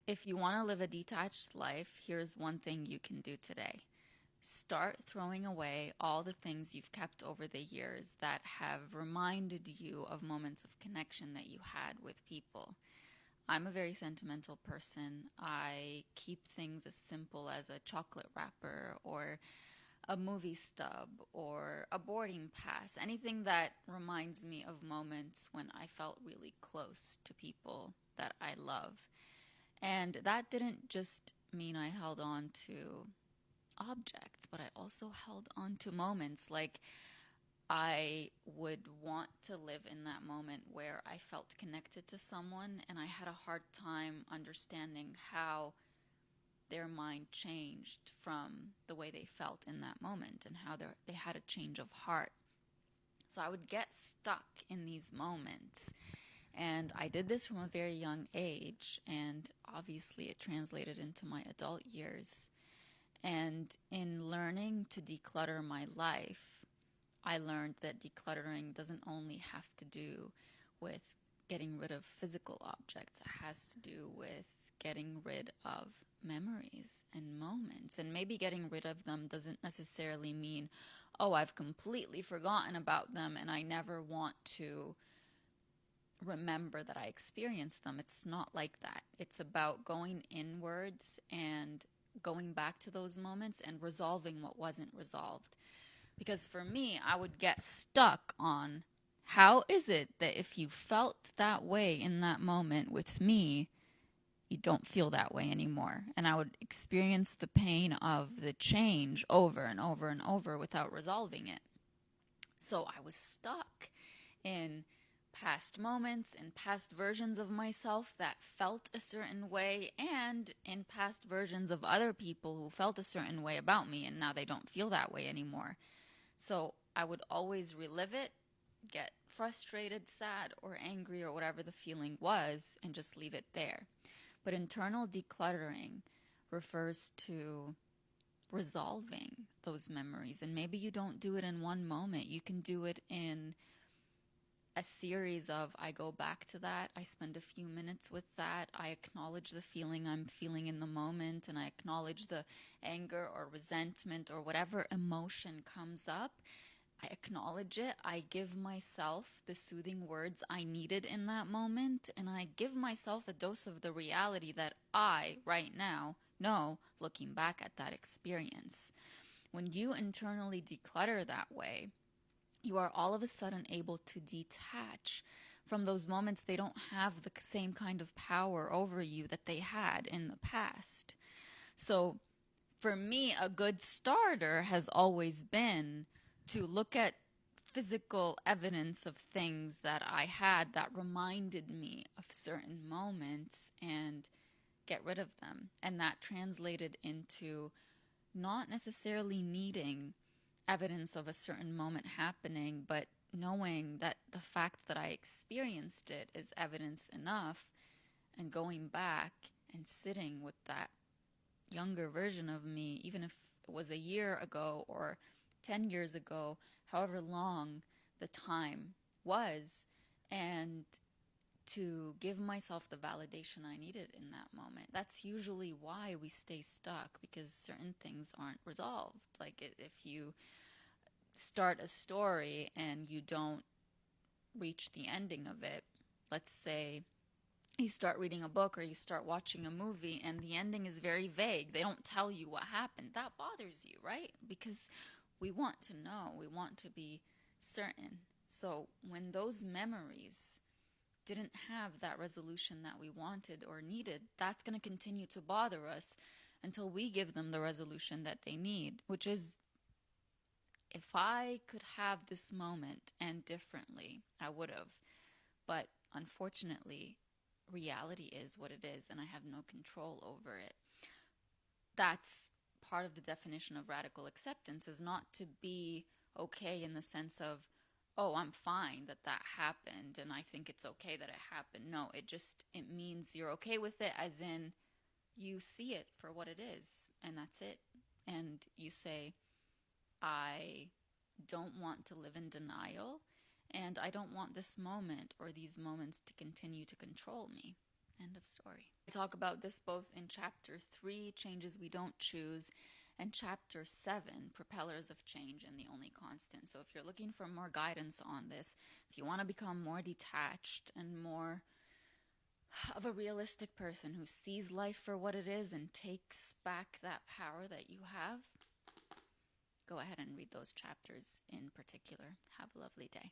If you want to live a detached life, here's one thing you can do today. Start throwing away all the things you've kept over the years that have reminded you of moments of connection that you had with people. I'm a very sentimental person. I keep things as simple as a chocolate wrapper or a movie stub or a boarding pass, anything that reminds me of moments when I felt really close to people that I love. And that didn't just mean I held on to objects, but I also held on to moments. Like I would want to live in that moment where I felt connected to someone and I had a hard time understanding how their mind changed from the way they felt in that moment and how they had a change of heart. So I would get stuck in these moments. And I did this from a very young age, and obviously it translated into my adult years. And in learning to declutter my life, I learned that decluttering doesn't only have to do with getting rid of physical objects, it has to do with getting rid of memories and moments. And maybe getting rid of them doesn't necessarily mean, oh, I've completely forgotten about them and I never want to remember that I experienced them. It's not like that. It's about going inwards and going back to those moments and resolving what wasn't resolved. Because for me, I would get stuck on how is it that if you felt that way in that moment with me, you don't feel that way anymore. And I would experience the pain of the change over and over and over without resolving it. So I was stuck in past moments and past versions of myself that felt a certain way, and in past versions of other people who felt a certain way about me, and now they don't feel that way anymore. So I would always relive it, get frustrated, sad, or angry, or whatever the feeling was, and just leave it there. But internal decluttering refers to resolving those memories. And maybe you don't do it in one moment. You can do it in a series of I go back to that, I spend a few minutes with that, I acknowledge the feeling I'm feeling in the moment, and I acknowledge the anger or resentment or whatever emotion comes up. I acknowledge it. I give myself the soothing words I needed in that moment, and I give myself a dose of the reality that I, right now, know looking back at that experience. When you internally declutter that way, you are all of a sudden able to detach from those moments. They don't have the same kind of power over you that they had in the past. So for me, a good starter has always been to look at physical evidence of things that I had that reminded me of certain moments and get rid of them. And that translated into not necessarily needing evidence of a certain moment happening, but knowing that the fact that I experienced it is evidence enough, and going back and sitting with that younger version of me, even if it was a year ago or 10 years ago, however long the time was, and to give myself the validation I needed in that moment. That's usually why we stay stuck, because certain things aren't resolved. Like if you start a story and you don't reach the ending of it, let's say you start reading a book or you start watching a movie and the ending is very vague, they don't tell you what happened, that bothers you, right? Because we want to know, we want to be certain. So when those memories didn't have that resolution that we wanted or needed, that's going to continue to bother us until we give them the resolution that they need, which is, if I could have this moment end differently, I would have. But unfortunately, reality is what it is, and I have no control over it. That's part of the definition of radical acceptance, is not to be okay in the sense of, oh, I'm fine that that happened and I think it's okay that it happened. No, it means you're okay with it, as in you see it for what it is, and that's it. And you say, I don't want to live in denial, and I don't want this moment or these moments to continue to control me. End of story. We talk about this both in chapter 3, Changes We Don't Choose, and chapter 7, Propellers of Change and the Only Constant. So if you're looking for more guidance on this, if you want to become more detached and more of a realistic person who sees life for what it is and takes back that power that you have, go ahead and read those chapters in particular. Have a lovely day.